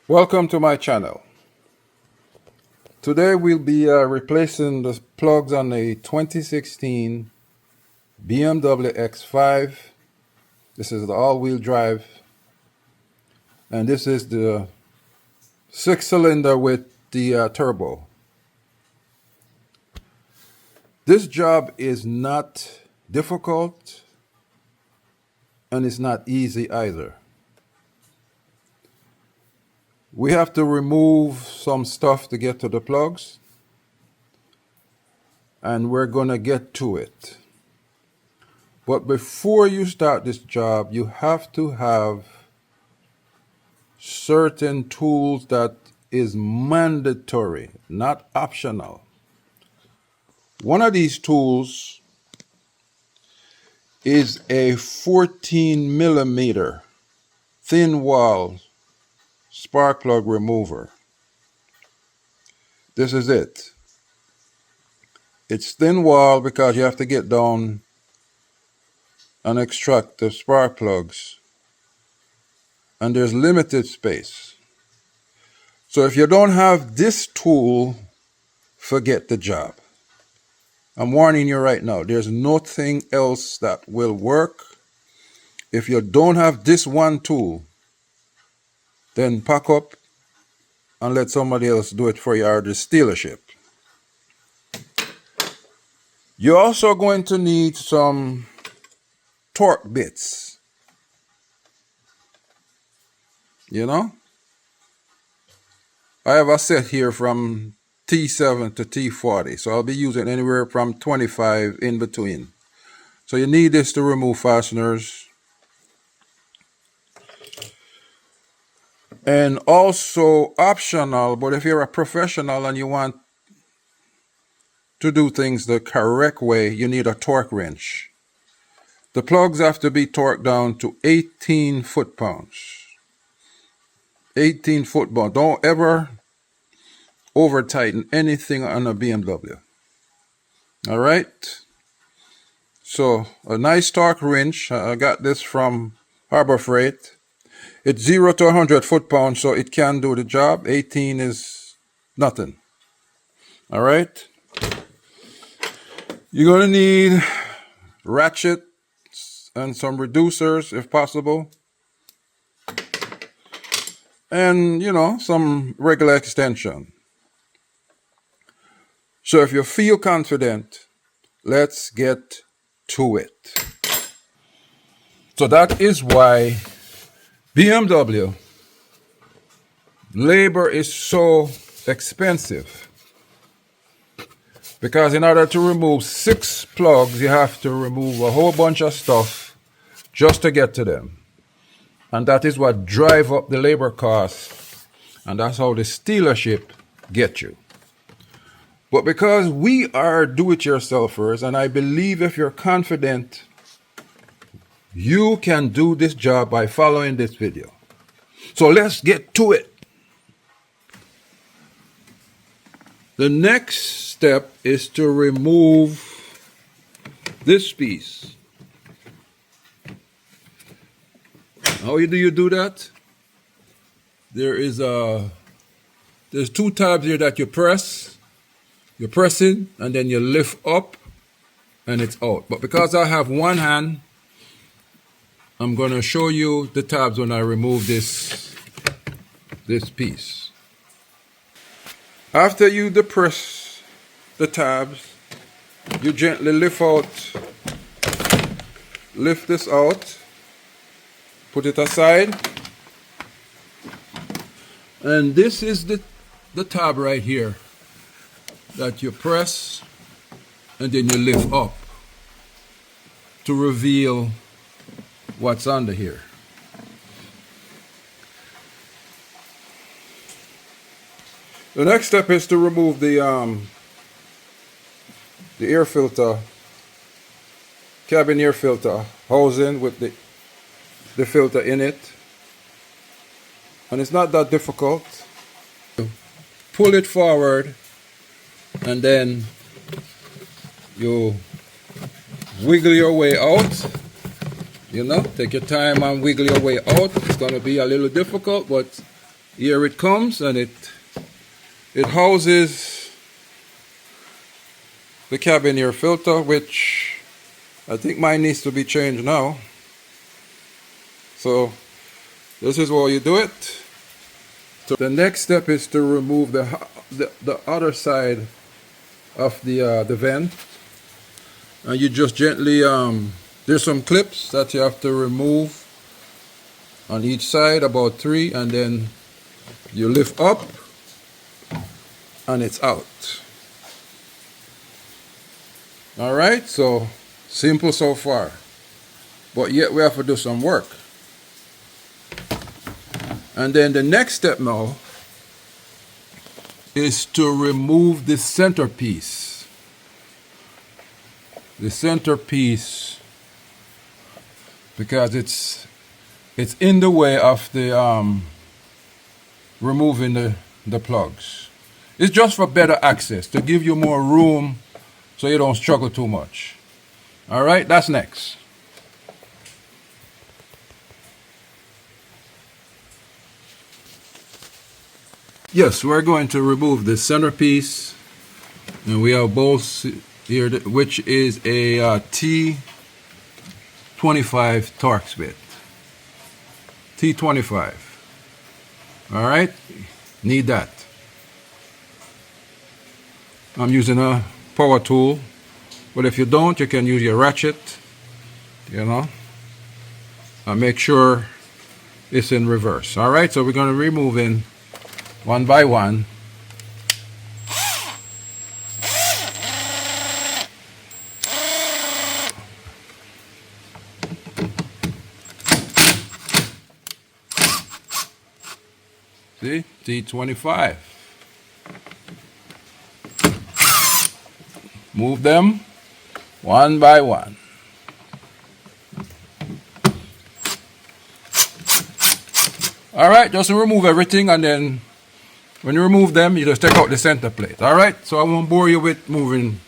Welcome to my channel. Today we'll be replacing the plugs on a 2016 BMW X5. This is the all-wheel drive, and this is the 6-cylinder with the turbo. This job is not difficult and it's not easy either. We have to remove some stuff to get to the plugs, and we're going to get to it. But before you start this job, you have to have certain tools that is mandatory, not optional. One of these tools is a 14 millimeter thin wall spark plug remover. This is it. It's thin wall because you have to get down and extract the spark plugs, and there's limited space. So if you don't have this tool, forget the job. I'm warning you right now, there's nothing else that will work. If you don't have this one tool, then pack up and let somebody else do it for you, or just steal a ship. You're also going to need some torque bits. You know, I have a set here from T7 to T40, so I'll be using anywhere from 25 in between. So you need this to remove fasteners. And also optional, but if you're a professional and you want to do things the correct way, you need a torque wrench. The plugs have to be torqued down to 18 foot-pounds. 18 foot-pounds. Don't ever over-tighten anything on a BMW. All right? So a nice torque wrench. I got this from Harbor Freight. It's 0 to 100 foot-pounds, so it can do the job. 18 is nothing. All right? You're going to need ratchets and some reducers if possible. And, you know, some regular extension. So if you feel confident, let's get to it. So that is why BMW labor is so expensive, because in order to remove 6 plugs, you have to remove a whole bunch of stuff just to get to them. And that is what drives up the labor cost, and that's how the dealership gets you. But because we are do-it-yourselfers, and I believe if you're confident, you can do this job by following this video. So let's get to it. The next step is to remove this piece. How do you do that? There's 2 tabs here that you press. You press it and then you lift up and it's out. But because I have one hand, I'm going to show you the tabs when I remove this piece. After you depress the tabs, you gently lift this out, put it aside, and this is the tab right here that you press and then you lift up to reveal what's under here. The next step is to remove the air filter, cabin air filter housing with the filter in it. And it's not that difficult. Pull it forward and then you wiggle your way out. You know, take your time and wiggle your way out. It's going to be a little difficult, but Here it comes, and it houses the cabin air filter, which I think mine needs to be changed now. So this is how you do it. So the next step is to remove the other side of the vent, and you just gently there's some clips that you have to remove on each side, about 3, and then you lift up and it's out. Alright, so simple so far, but yet we have to do some work. And then the next step now is to remove the centerpiece. The centerpiece, because it's in the way of the removing the plugs. It's just for better access, to give you more room so you don't struggle too much. Alright, that's next. Yes, we're going to remove the centerpiece, and we have bolts here, which is a T25 Torx bit. T25. Alright, need that. I'm using a power tool, but if you don't, you can use your ratchet, you know, and make sure it's in reverse. Alright, so we're going to remove in one by one. See, T25. Move them one by one. Alright, just remove everything, and then when you remove them, you just take out the center plate. Alright, so I won't bore you with removing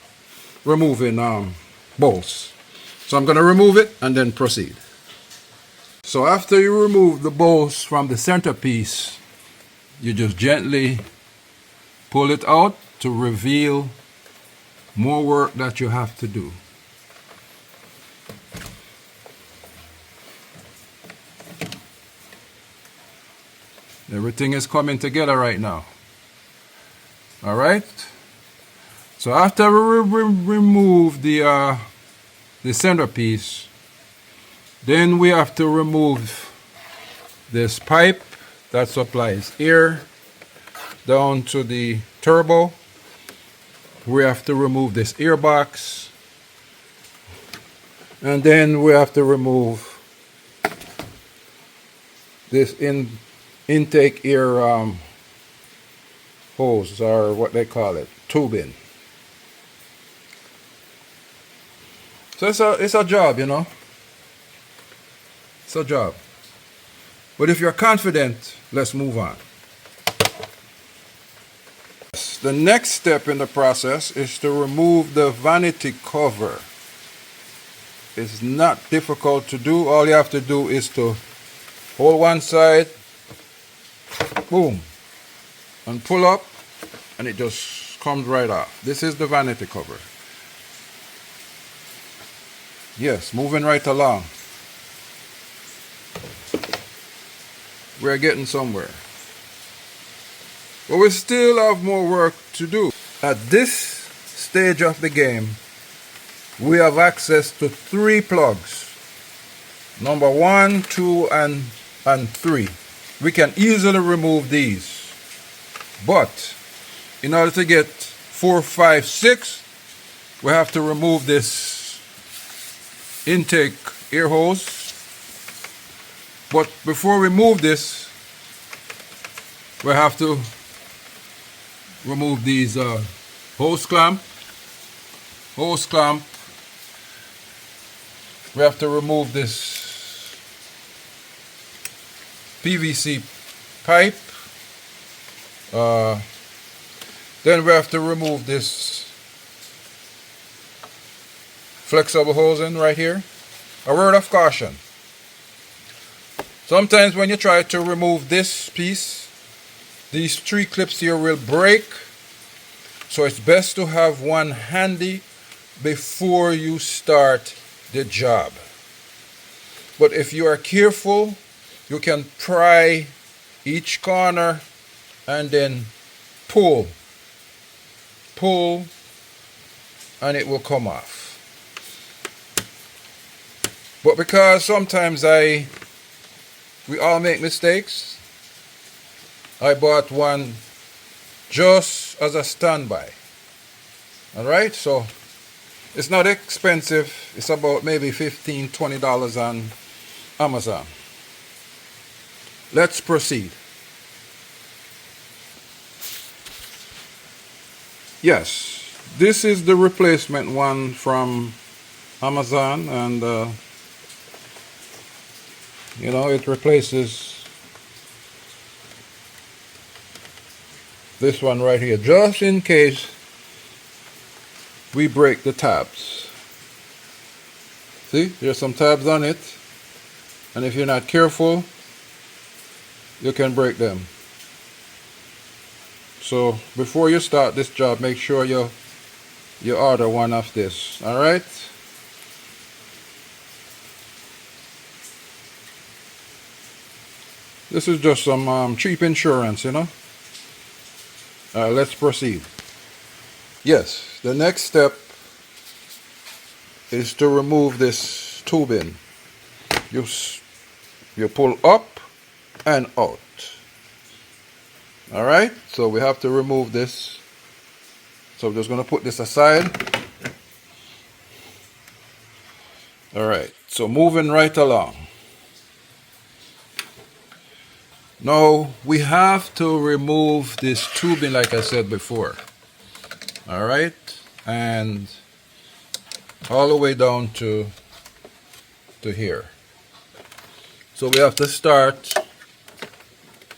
bolts. So I'm going to remove it and then proceed. So after you remove the bolts from the centerpiece, you just gently pull it out to reveal more work that you have to do. Everything is coming together right now. Alright? So after we remove the centerpiece, then we have to remove this pipe that supplies air down to the turbo. We have to remove this air box, and then we have to remove this intake air hose, or what they call it, tubing. So it's a job, you know. It's a job. But if you're confident, let's move on. The next step in the process is to remove the vanity cover. It's not difficult to do. All you have to do is to hold one side, boom, and pull up, and it just comes right off. This is the vanity cover. Yes, moving right along. We're getting somewhere. But we still have more work to do. At this stage of the game, we have access to 3 plugs. Number 1, 2, and 3. We can easily remove these. But in order to get 4, 5, 6, we have to remove this intake air hose. But before we move this, we have to remove these hose clamp. We have to remove this PVC pipe. Then we have to remove this flexible hosing right here. A word of caution. Sometimes when you try to remove this piece, These 3 clips here will break, so it's best to have one handy before you start the job. But if you are careful, you can pry each corner and then pull, and it will come off. But because sometimes we all make mistakes, I bought one just as a standby. Alright, so it's not expensive. It's about maybe $15, $20 on Amazon. Let's proceed. Yes, this is the replacement one from Amazon, and you know, it replaces this one right here, just in case we break the tabs. See, there's some tabs on it, and if you're not careful, you can break them. So before you start this job, make sure you order one of this. All right. This is just some cheap insurance, you know. Let's proceed. Yes, the next step is to remove this tubing. You pull up and out. Alright, so we have to remove this. So we're just going to put this aside. Alright, so moving right along. Now we have to remove this tubing like I said before. Alright, and all the way down to here. So we have to start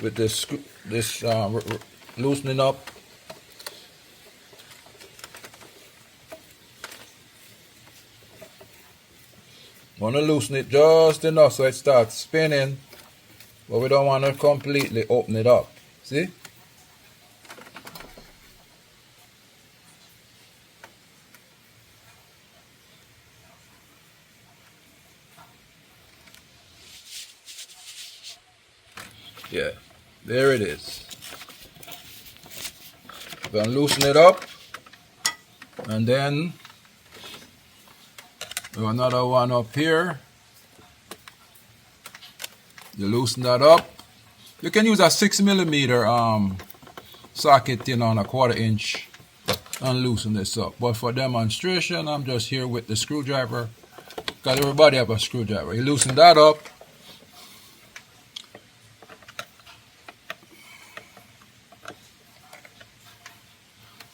with this loosening up. Want to loosen it just enough so it starts spinning, but we don't want to completely open it up. See? Yeah, there it is. We're going to loosen it up, and then another one up here. You loosen that up. You can use a 6mm socket, you know, on a 1/4 inch and loosen this up. But for demonstration, I'm just here with the screwdriver, because everybody have a screwdriver. You loosen that up.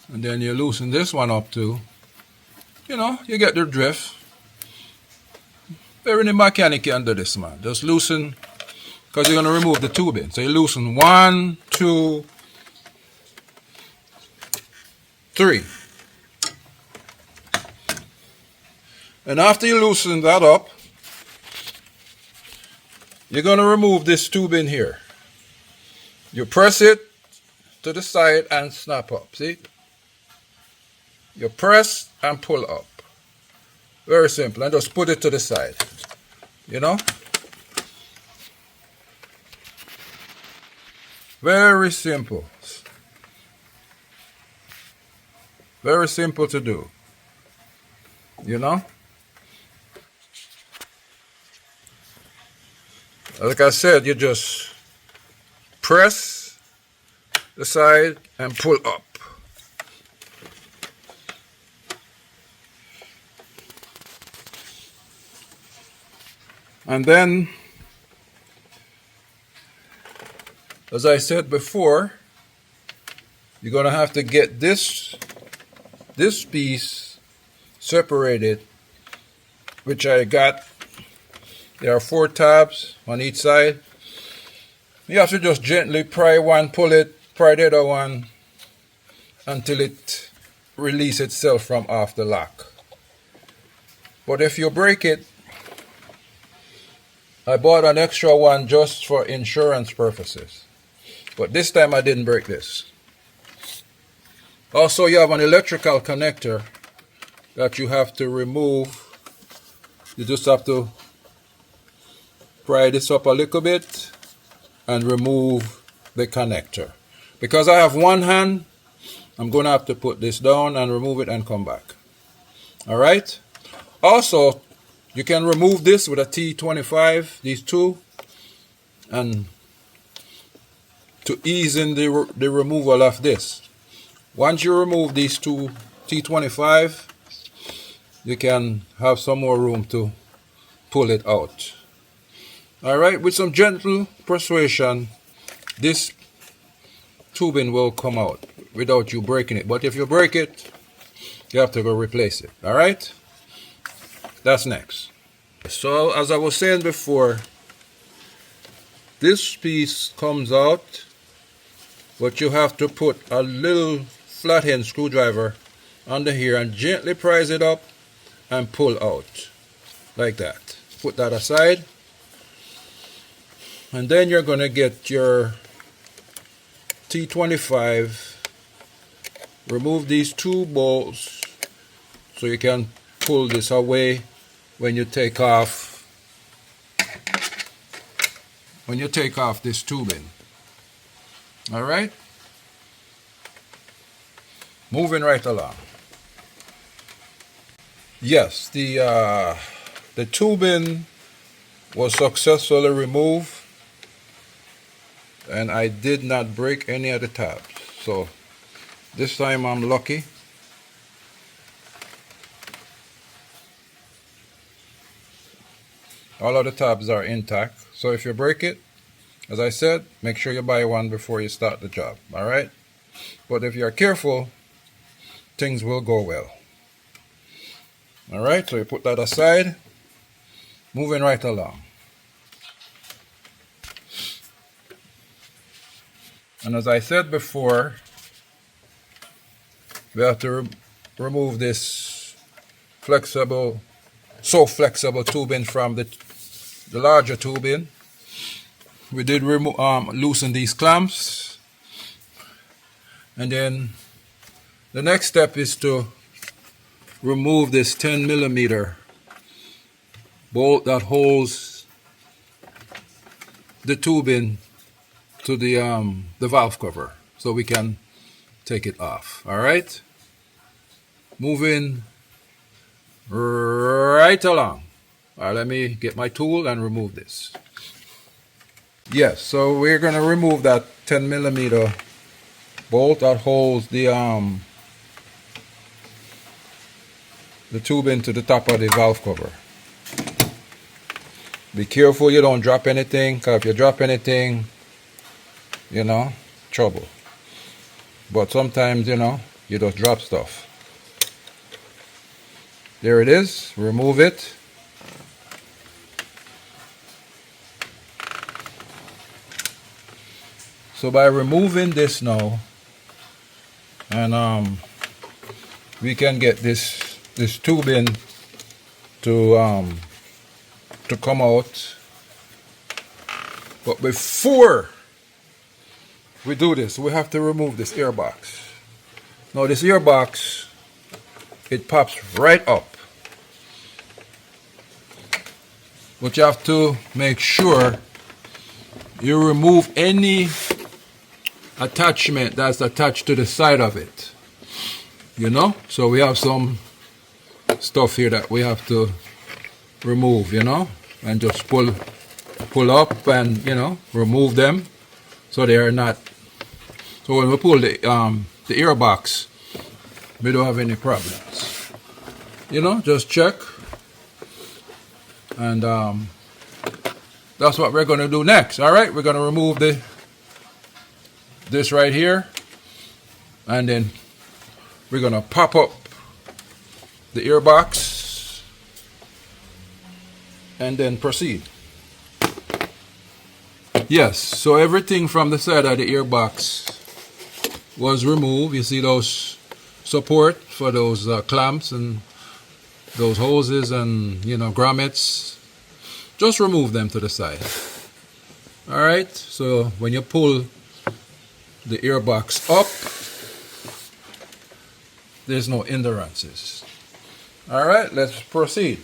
And then you loosen this one up too. You know, you get the drift. There any mechanic can do this, man. Just loosen, because you're going to remove the tubing. So you loosen 1, 2, 3. And after you loosen that up, you're going to remove this tubing here. You press it to the side and snap up. See? You press and pull up. Very simple. And just put it to the side. You know? Very simple. Very simple to do. You know? Like I said, you just press the side and pull up. And then, as I said before, you're going to have to get this piece separated, which I got. There are 4 tabs on each side. You have to just gently pry one, pull it, pry the other one until it releases itself from off the lock. But if you break it, I bought an extra one just for insurance purposes. But this time I didn't break this. Also, you have an electrical connector that you have to remove. You just have to pry this up a little bit and remove the connector. Because I have one hand, I'm going to have to put this down and remove it and come back. Alright? Also, you can remove this with a T25, these two, and to ease in the removal of this. Once you remove these two T25, you can have some more room to pull it out. Alright, with some gentle persuasion, this tubing will come out without you breaking it. But if you break it, you have to go replace it. Alright? That's next. So, as I was saying before, this piece comes out, but you have to put a little flathead screwdriver under here and gently prise it up and pull out. Like that. Put that aside. And then you're going to get your T25. Remove these two bolts so you can pull this away when you take off this tubing. Alright? Moving right along. Yes, the tubing was successfully removed, and I did not break any of the tabs. So this time I'm lucky. All of the tabs are intact. So if you break it, as I said, make sure you buy one before you start the job. Alright? But if you're careful, things will go well. Alright, so you put that aside. Moving right along. And as I said before, we have to remove this flexible tubing from the larger tubing. We did loosen these clamps, and then the next step is to remove this 10mm bolt that holds the tubing to the valve cover, so we can take it off. All right, moving right along. All right, let me get my tool and remove this. Yes, so we're going to remove that 10mm bolt that holds the tubing to the top of the valve cover. Be careful you don't drop anything, because if you drop anything, you know, trouble. But sometimes, you know, you just drop stuff. There it is. Remove it. So by removing this now, and we can get this tubing to come out. But before we do this, we have to remove this air box. Now this air box, it pops right up. But you have to make sure you remove any attachment that's attached to the side of it. You know? So we have some stuff here that we have to remove, you know, and just pull up and, you know, remove them so they are not. So when we pull the air box, we don't have any problems. You know, just check. And that's what we're going to do next. All right, we're going to remove this right here, and then we're going to pop up the air box and then proceed. Yes, so everything from the side of the air box was removed. You see those support for those clamps and those hoses and, you know, grommets. Just remove them to the side. Alright, so when you pull the airbox up. There's no hindrances. All right, let's proceed.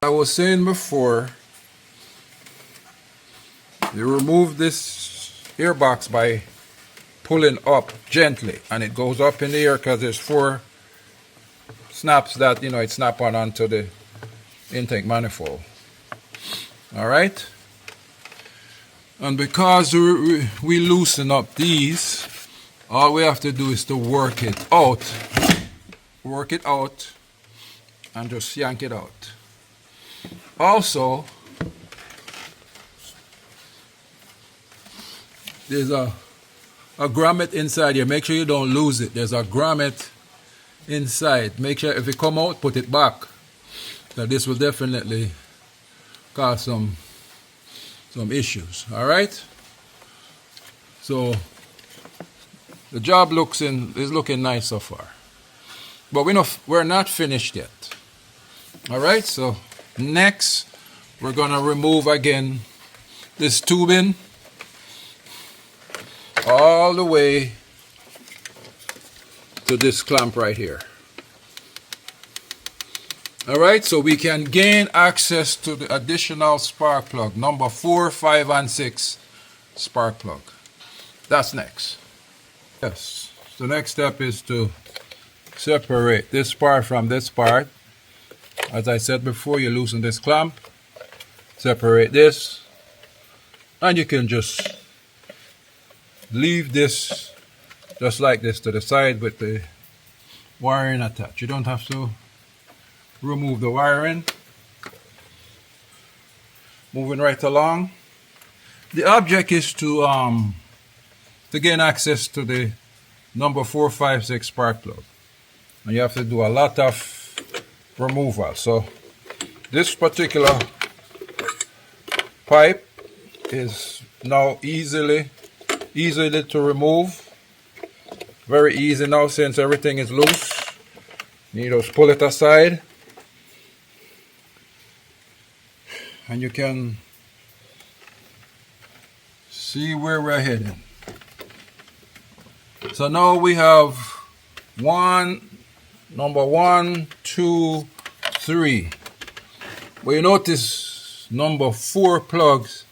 I was saying before, you remove this airbox by pulling up gently, and it goes up in the air because there's 4 snaps that it snap onto the intake manifold. All right, and because we loosen up these, all we have to do is to work it out, and just yank it out. Also, there's a grommet inside here. Make sure you don't lose it. There's a grommet inside. Make sure if it come out, put it back. Now this will definitely cause some issues. All right. So the job is looking nice so far, but we're not finished yet. All right. So next, we're gonna remove again this tubing all the way to this clamp right here. All right, so we can gain access to the additional spark plug, number 4, 5, and 6 spark plug. That's next. Yes, the next step is to separate this part from this part. As I said before, you loosen this clamp, separate this, and you can just leave this just like this to the side with the wiring attached. You don't have to remove the wiring. Moving right along. The object is to gain access to the number 4, 5, 6 spark plug. And you have to do a lot of removal. So this particular pipe is now easily to remove. Very easy now since everything is loose. You just pull it aside, and you can see where we're heading. So now we have number 1, 2, 3. But you notice number 4 plugs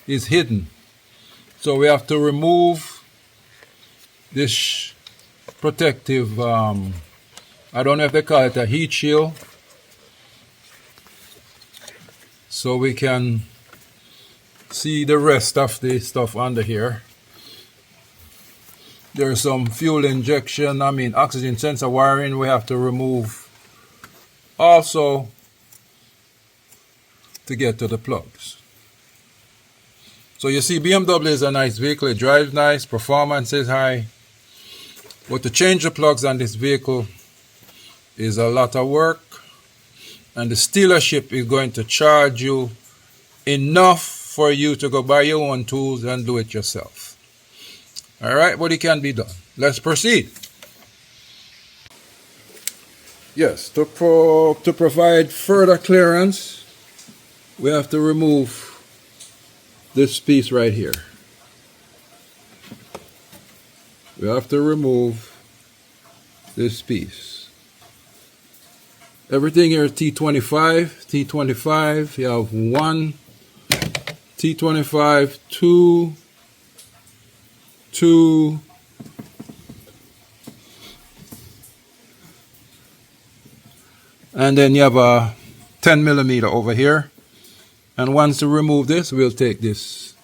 is hidden. So we have to remove this protective, I don't know if they call it a heat shield, so we can see the rest of the stuff under here. There's some fuel injection, oxygen sensor wiring we have to remove also to get to the plugs. So you see, BMW is a nice vehicle. It drives nice, performance is high. But to change the plugs on this vehicle is a lot of work. And the dealership is going to charge you enough for you to go buy your own tools and do it yourself. All right, but it can be done. Let's proceed. Yes, to provide further clearance, we have to remove this piece right here. We have to remove this piece. Everything here is T25, T25. You have 1, T25, 2, 2, and then you have a 10 millimeter over here. And once you remove this, we'll take this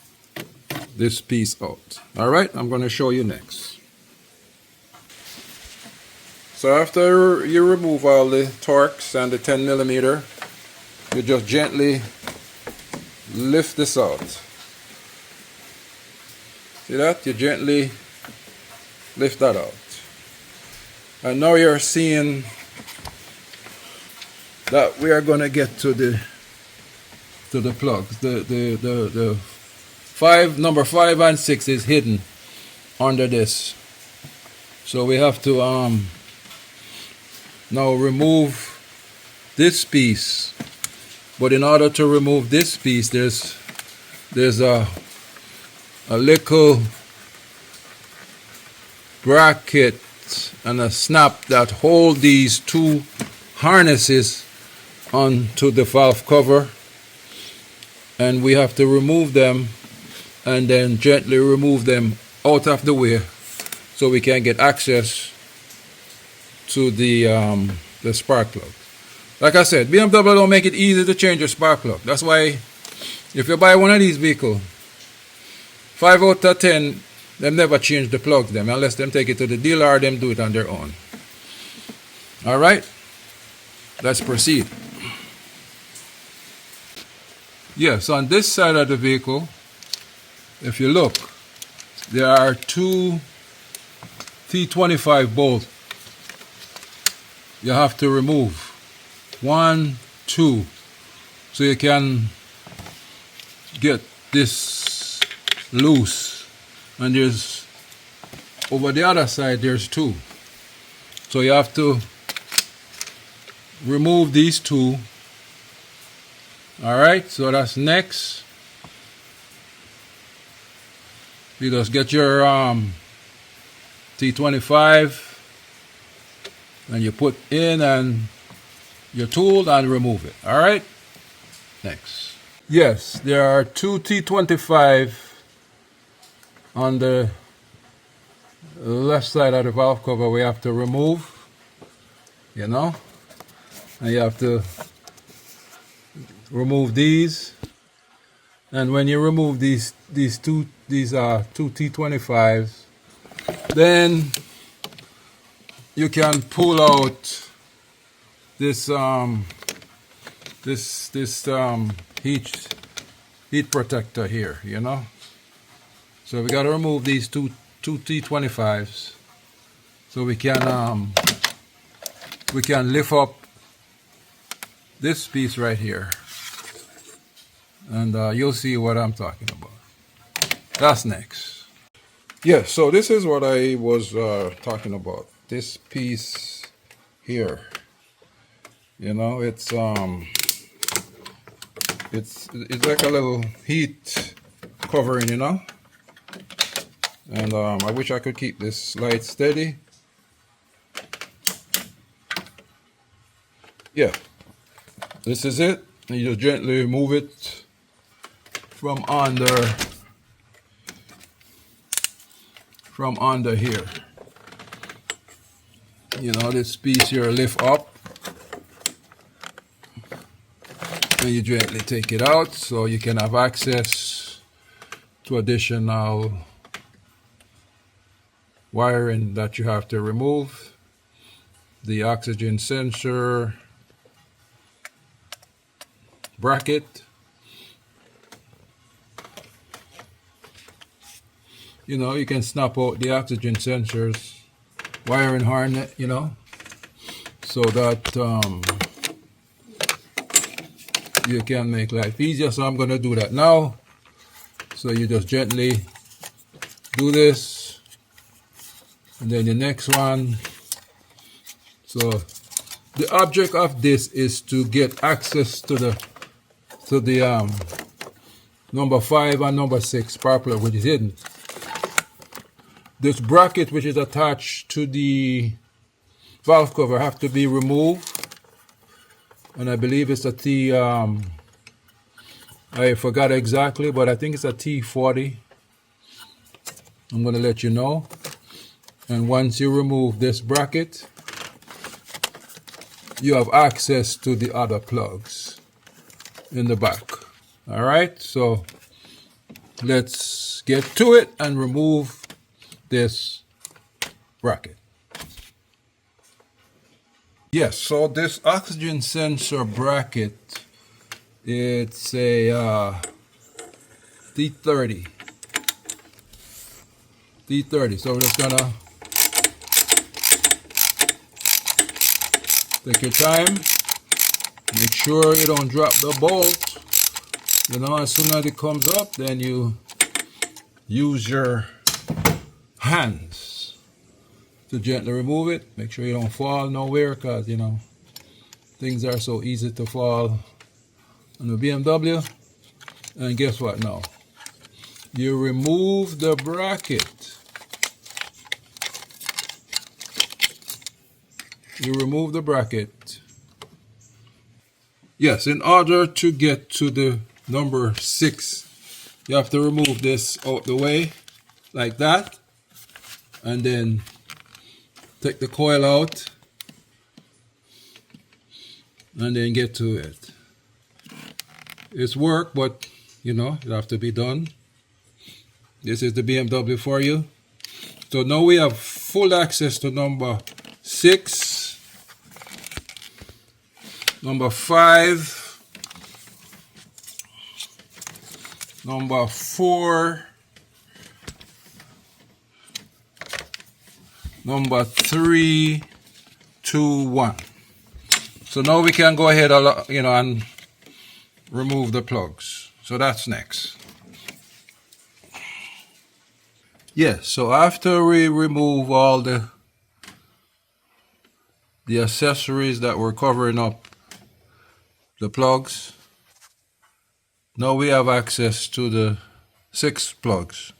piece out. All right, I'm going to show you next. So after you remove all the Torx and the 10 millimeter, you just gently lift this out. See that? You gently lift that out. And now you're seeing that we are going to get to the plugs. The number 5 and 6 is hidden under this. So we have to now remove this piece. But in order to remove this piece, there's a little bracket and a snap that hold these two harnesses onto the valve cover, and we have to remove them and then gently remove them out of the way so we can get access to the spark plug. Like I said, BMW don't make it easy to change your spark plug. That's why if you buy one of these vehicles, 5 out of 10, them never change the plugs them unless them take it to the dealer or them do it on their own. Alright, let's proceed. Yes, on this side of the vehicle, if you look, there are two T25 bolts you have to remove. 1, 2, so you can get this loose. And there's, over the other side, there's 2. So you have to remove these 2. Alright, so that's next. You just get your T25 and you put in and your tool and remove it. Alright, next. Yes, there are 2 T25 on the left side of the valve cover we have to remove, you know, and you have to remove these. And when you remove these two T25s, then you can pull out this heat protector here, you know. So we got to remove these two T25s so we can lift up this piece right here, and you'll see what I'm talking about. That's next. Yeah, so this is what I was talking about. This piece here, you know, it's like a little heat covering, you know. And I wish I could keep this light steady. Yeah, this is it. And you just gently remove it from under here. You know, this piece here lift up, and you gently take it out so you can have access to additional wiring that you have to remove. The oxygen sensor bracket, you know, you can snap out the oxygen sensors wiring harness, you know, so that you can make life easier. So I'm going to do that now. So you just gently do this, and then the next one. So the object of this is to get access to the number 5 and number 6 spark plug, which is hidden. This bracket, which is attached to the valve cover, have to be removed, and I believe it's a T. I forgot exactly, but I think it's a T40. I'm going to let you know. And once you remove this bracket, you have access to the other plugs in the back. All right, so let's get to it and remove this bracket. Yes, so this oxygen sensor bracket, it's a D30. So we're just gonna take your time, make sure you don't drop the bolt. You know, as soon as it comes up, then you use your hands to gently remove it. Make sure you don't fall nowhere, because, you know, things are so easy to fall on the BMW. And guess what now? You remove the bracket. you remove the bracket. Yes, in order to get to the number 6, you have to remove this out the way like that, and then take the coil out and then get to it. It's work, but you know, it have to be done. This is the BMW for you. So now we have full access to number 6, number 5, number 4, number 3, 2, 1. So now we can go ahead, you know, and remove the plugs. So that's next. Yes, so after we remove all the accessories that were covering up the plugs, now we have access to the 6 plugs.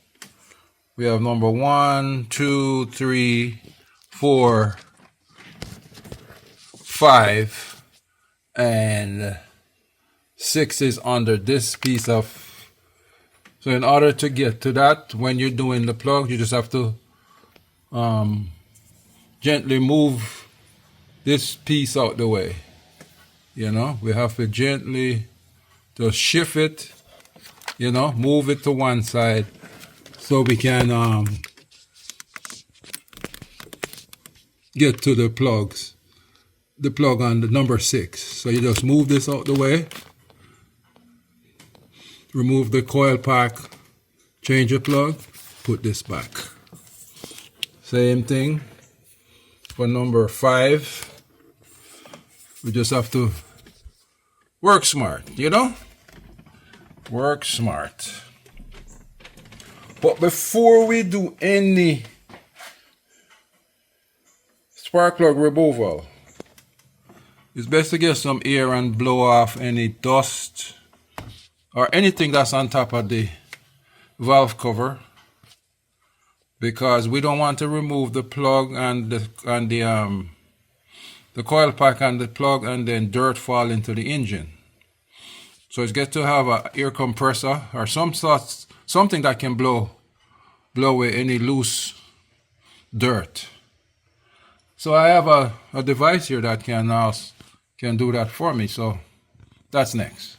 We have number 1, 2, 3, 4, 5, and 6 is under this piece of. So in order to get to that, when you're doing the plug, you just have to gently move this piece out the way. You know, we have to gently just shift it, you know, move it to one side so we can get to the plugs, the plug on the number 6. So you just move this out the way. Remove the coil pack, change the plug, put this back. Same thing for number 5. We just have to work smart, you know? Work smart. But before we do any spark plug removal, it's best to get some air and blow off any dust or anything that's on top of the valve cover, because we don't want to remove the plug and the coil pack and the plug and then dirt fall into the engine. So it's good to have an air compressor or something that can blow away any loose dirt. So I have a device here that can do that for me. So that's next.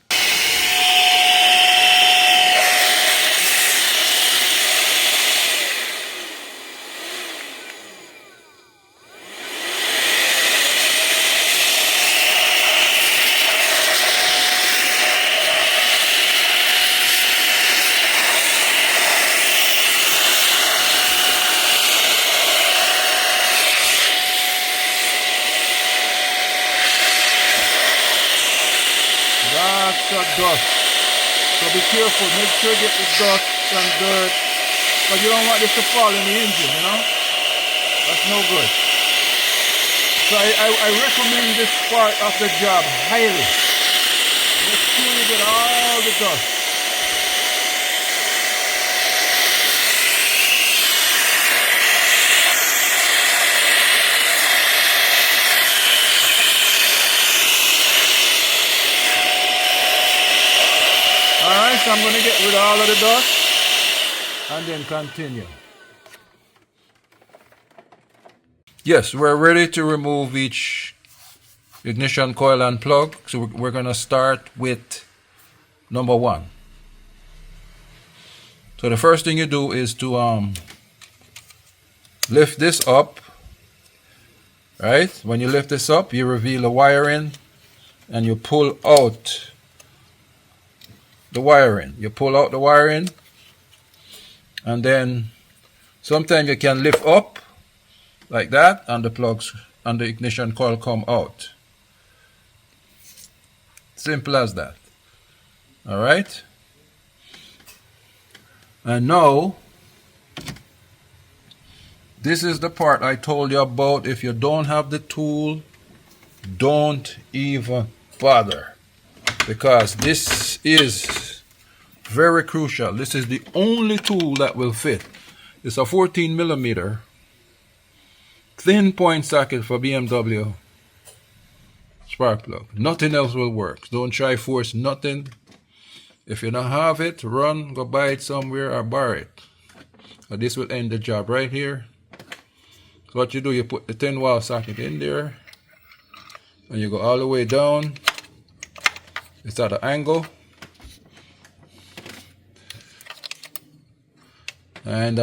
That's dust. So be careful. Make sure you get the dust and dirt, because you don't want this to fall in the engine, you know? That's no good. So I recommend this part of the job highly. Make sure you get all the dust. Alright, so I'm going to get rid of all of the dust and then continue. Yes, we're ready to remove each ignition coil and plug. So we're going to start with number 1. So the first thing you do is to lift this up. Right? When you lift this up, you reveal the wiring and you pull out the wiring. You pull out the wiring, and then sometimes you can lift up like that and the plugs and the ignition coil come out. Simple as that. All right. And now this is the part I told you about. If you don't have the tool, don't even bother, because this is very crucial. This is the only tool that will fit. It's a 14 millimeter thin point socket for BMW Spark Plug. Nothing else will work. Don't try force nothing. If you don't have it, run, go buy it somewhere or borrow it. So this will end the job right here. So what you do, you put the 10-wall socket in there, and you go all the way down. It's at an angle. And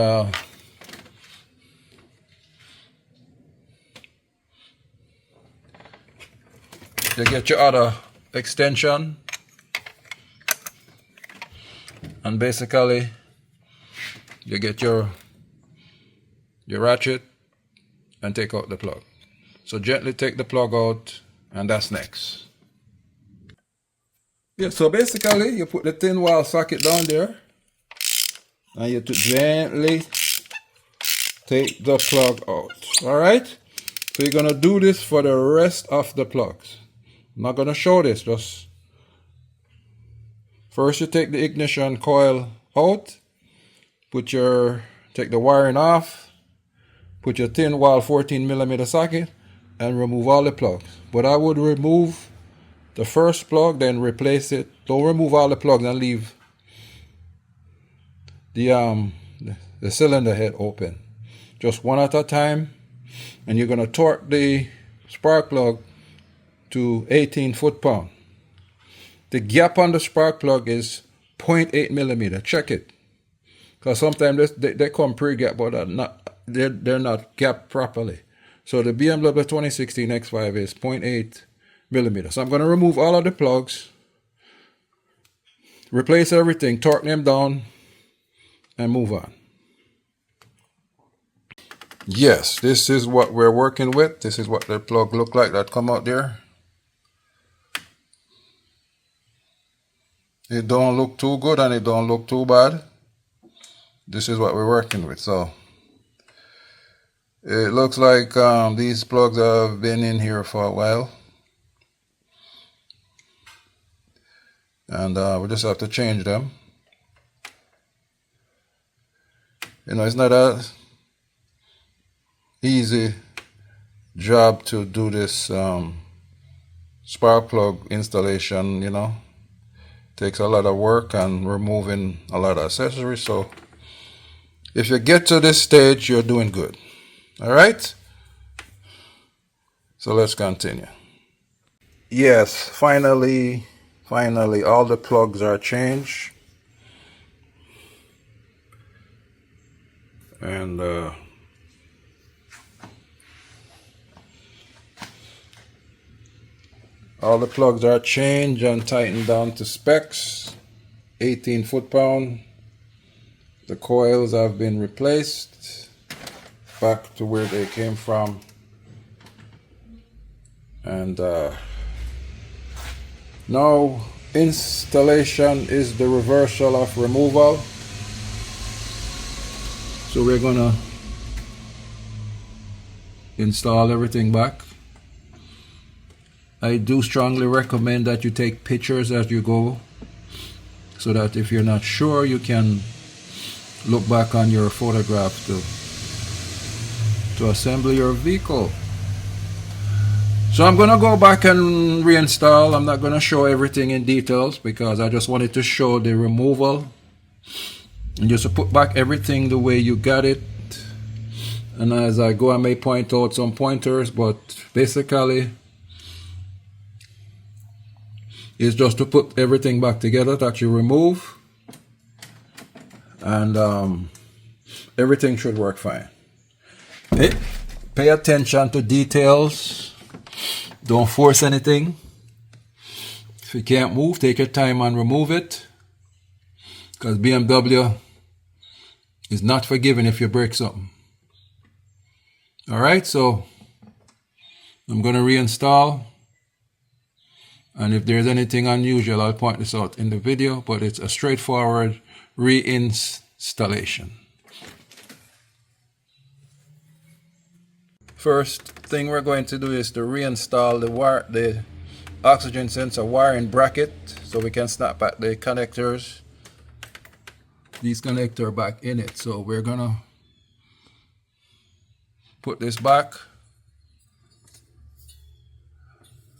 you get your other extension, and basically you get your ratchet and take out the plug. So gently take the plug out, and that's next. Yeah, so basically you put the 10-wall socket down there, and you gently take the plug out. All right, so you're gonna do this for the rest of the plugs. I'm not gonna show this, just first you take the ignition coil out, take the wiring off, put your 10-wall 14mm socket, and remove all the plugs. But I would remove the first plug, then replace it. Don't remove all the plugs and leave the cylinder head open. Just one at a time, and you're gonna torque the spark plug to 18 foot-pound. The gap on the spark plug is 0.8mm. Check it, because sometimes they come pre-gap, but they're not gapped properly. So the BMW 2016 X5 is 0.8mm. So I'm going to remove all of the plugs, replace everything, torque them down, and move on. Yes, this is what we're working with. This is what the plug look like that come out there. It don't look too good and it don't look too bad. This is what we're working with. So it looks like these plugs have been in here for a while, and we just have to change them. You know, it's not a easy job to do this spark plug installation, you know. Takes a lot of work and removing a lot of accessories. So if you get to this stage, you're doing good. All right, so let's continue. Yes, finally all the plugs are changed, and all the plugs are changed and tightened down to specs, 18 foot-pound. The coils have been replaced back to where they came from, and now installation is the reversal of removal. So we're gonna install everything back. I do strongly recommend that you take pictures as you go, so that if you're not sure, you can look back on your photograph to assemble your vehicle. So I'm gonna go back and reinstall. I'm not gonna show everything in details because I just wanted to show the removal and just to put back everything the way you got it. And as I go, I may point out some pointers, but basically it's just to put everything back together that you remove, and everything should work fine. Pay attention to details. Don't force anything. If you can't move, take your time and remove it, because BMW is not forgiving if you break something. All right, so I'm going to reinstall, and if there's anything unusual, I'll point this out in the video, but it's a straightforward reinstallation. First thing we're going to do is to reinstall the oxygen sensor wiring bracket, so we can snap back the connectors, these connectors back in it. So we're gonna put this back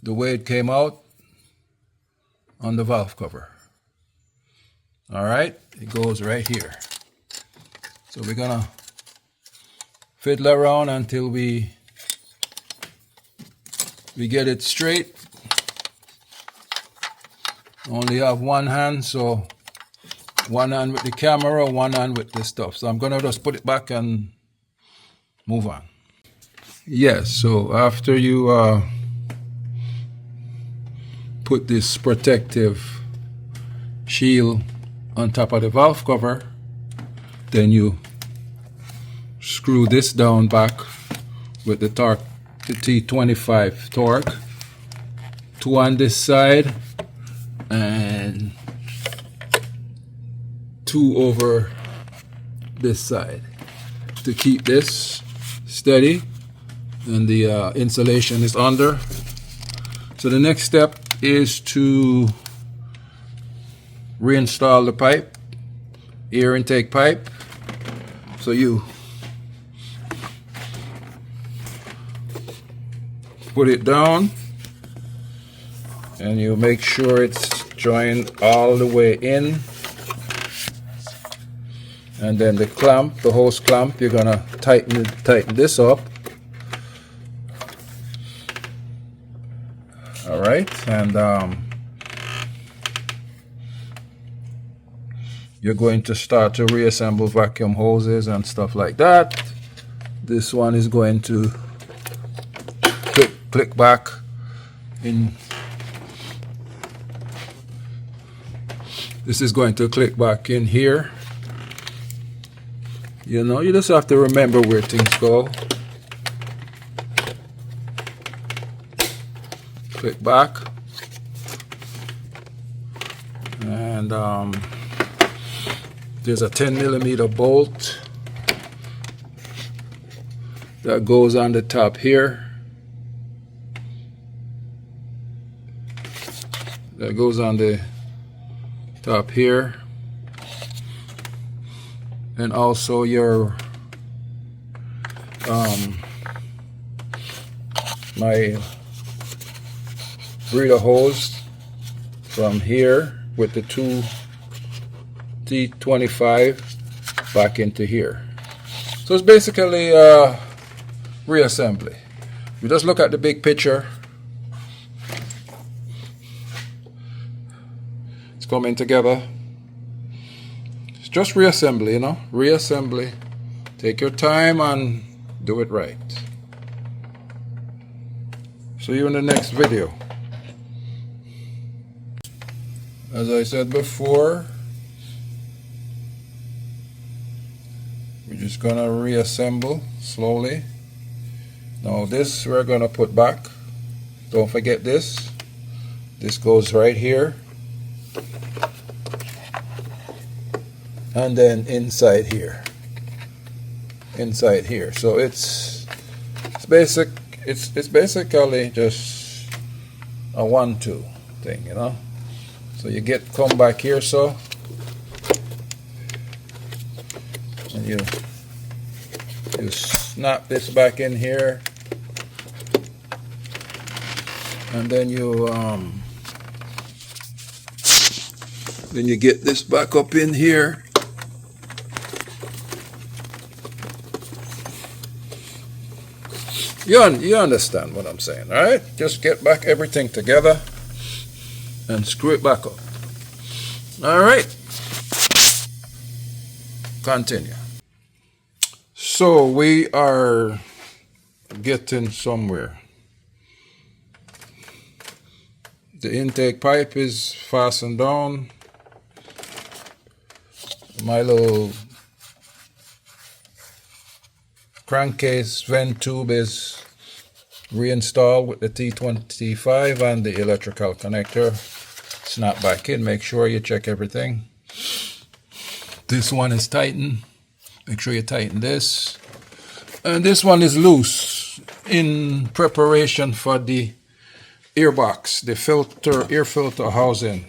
the way it came out on the valve cover. All right, it goes right here. So we're gonna fiddle around until we get it straight. Only have one hand, so one hand with the camera, one hand with this stuff. So I'm gonna just put it back and move on. Yes, so after you put this protective shield on top of the valve cover, then you screw this down back with the torque, the T25 torque, 2 on this side and 2 over this side to keep this steady, and the insulation is under. So the next step is to reinstall the pipe, air intake pipe. So you put it down and you make sure it's joined all the way in, and then the clamp, the hose clamp, you're gonna tighten this up. All right, and you're going to start to reassemble vacuum hoses and stuff like that. This one is going to click back in. This is going to click back in here. You know, you just have to remember where things go. Click back. And there's a 10mm bolt that goes on the top here. That goes on the top here. And also your my breather hose from here with the 2 T25 back into here. So it's basically reassembly. You just look at the big picture. It's coming together. It's just reassembly, you know, reassembly. Take your time and do it right. See you in the next video. As I said before, we're just gonna reassemble slowly. Now this we're gonna put back. Don't forget this. This goes right here. And then inside here. Inside here. So it's basically just a 1-2 thing, you know. So you come back here, so, and you snap this back in here, and then you get this back up in here. You understand what I'm saying, all right? Just get back everything together and screw it back up. All right. Continue. So we are getting somewhere. The intake pipe is fastened down. My little crankcase vent tube is reinstalled with the T25 and the electrical connector. Snap back in. Make sure you check everything. This one is tightened. Make sure you tighten this. And this one is loose in preparation for the air box, the air filter housing.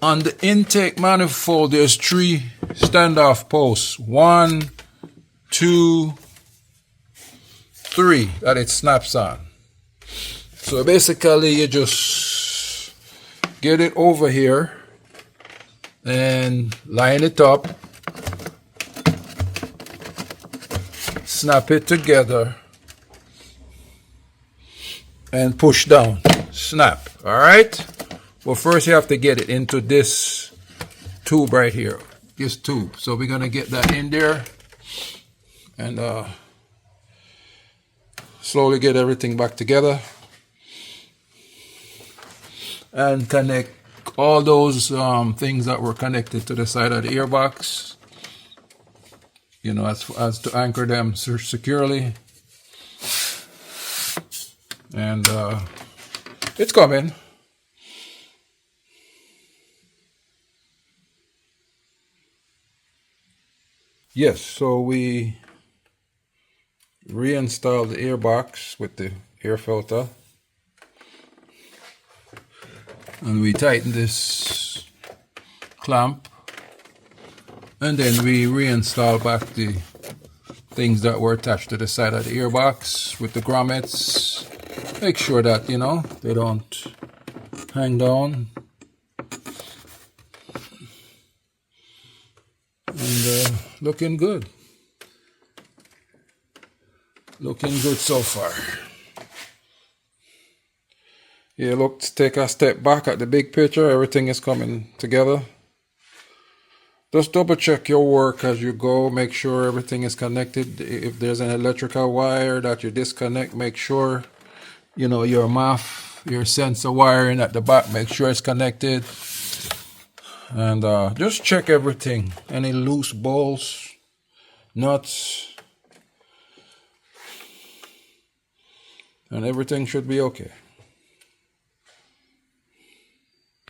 On the intake manifold, there's 3 standoff posts. 1, 2, 3 that it snaps on. So basically you just get it over here and line it up, snap it together, and push down, snap. All right. Well, first you have to get it into this tube right here, this tube. So we're gonna get that in there and slowly get everything back together and connect all those things that were connected to the side of the earbox, you know, as to anchor them securely. And it's coming. Yes, so we reinstalled the earbox with the air filter. And we tighten this clamp, and then we reinstall back the things that were attached to the side of the earbox with the grommets. Make sure that, you know, they don't hang down. And looking good. Looking good so far. Yeah, look, take a step back at the big picture. Everything is coming together. Just double check your work as you go. Make sure everything is connected. If there's an electrical wire that you disconnect, make sure, you know, your MAF, your sensor wiring at the back, make sure it's connected. And just check everything. Any loose bolts, nuts, and everything should be okay.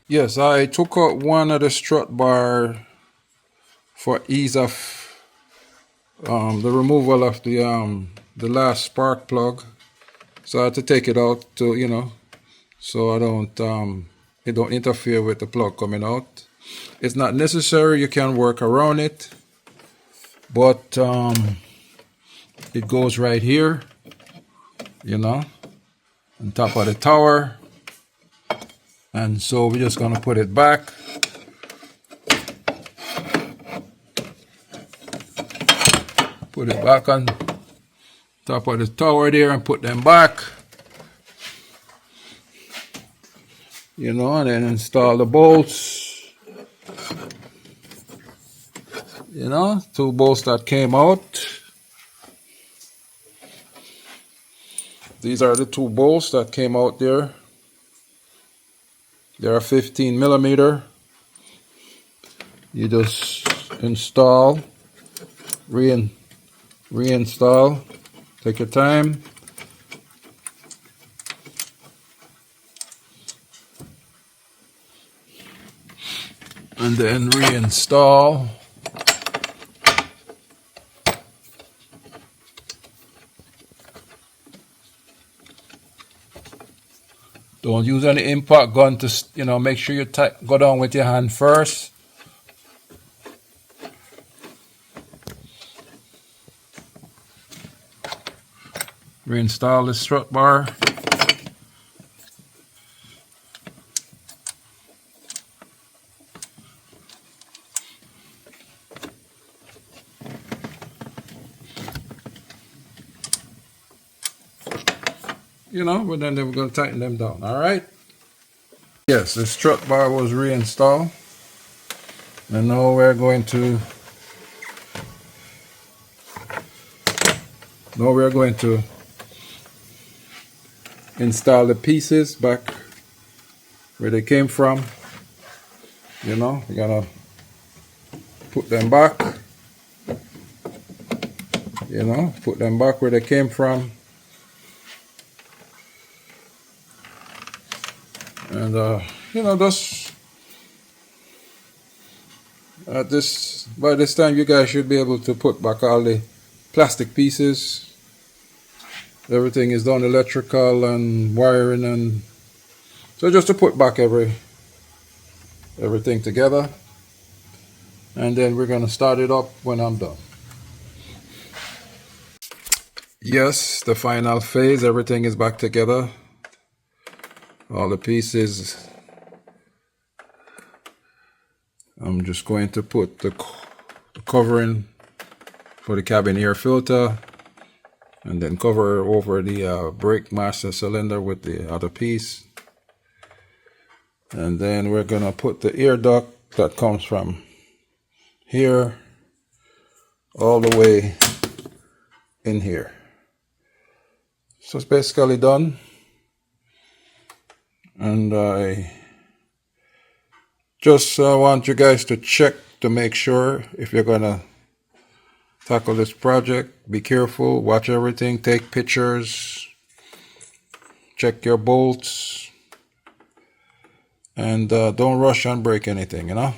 Yes, I took out one of the strut bar for ease of the removal of the last spark plug. So I had to take it out to, you know, so I don't it don't interfere with the plug coming out. It's not necessary, you can work around it, but it goes right here, you know, on top of the tower. And so we're just gonna put it back. Put it back on top of the tower there and put them back. You know, and then install the bolts. You know, 2 bolts that came out. These are the 2 bolts that came out there. They are 15 millimeter. You just install, reinstall. Take your time. And then reinstall. Don't use any impact gun to, you know, make sure you go down with your hand first. Reinstall the strut bar. You know, but then we're going to tighten them down. All right. Yes, the strut bar was reinstalled, and now we're going to install the pieces back where they came from. You know, we're gonna put them back. You know, put them back where they came from. And you know, just by this time you guys should be able to put back all the plastic pieces. Everything is done, electrical and wiring, and so just to put back everything together, and then we're gonna start it up when I'm done. Yes, the final phase, everything is back together. All the pieces. I'm just going to put the covering for the cabin air filter and then cover over the brake master cylinder with the other piece. And then we're gonna put the air duct that comes from here all the way in here. So it's basically done. And I just want you guys to check to make sure if you're gonna tackle this project. Be careful, watch everything, take pictures, check your bolts, and don't rush and break anything, you know.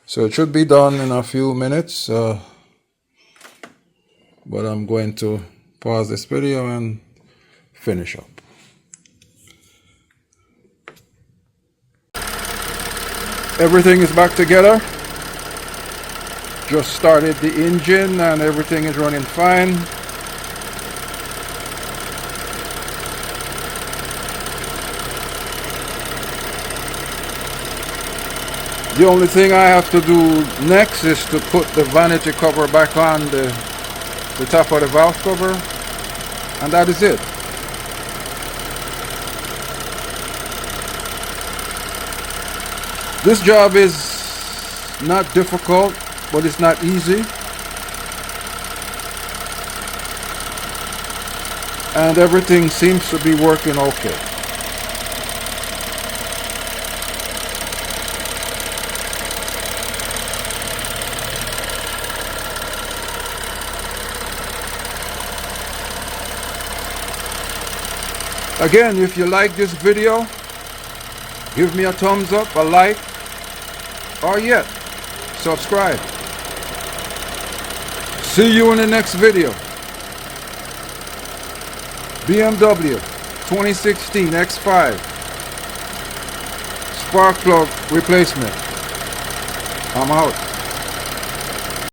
So it should be done in a few minutes, but I'm going to pause this video and finish up. Everything is back together. Just started the engine and everything is running fine. The only thing I have to do next is to put the vanity cover back on the top of the valve cover, and that is it. This job is not difficult, but it's not easy. And everything seems to be working okay. Again, if you like this video, give me a thumbs up, a like, or yet, subscribe. See you in the next video. BMW 2016 X5 Spark Plug Replacement. I'm out.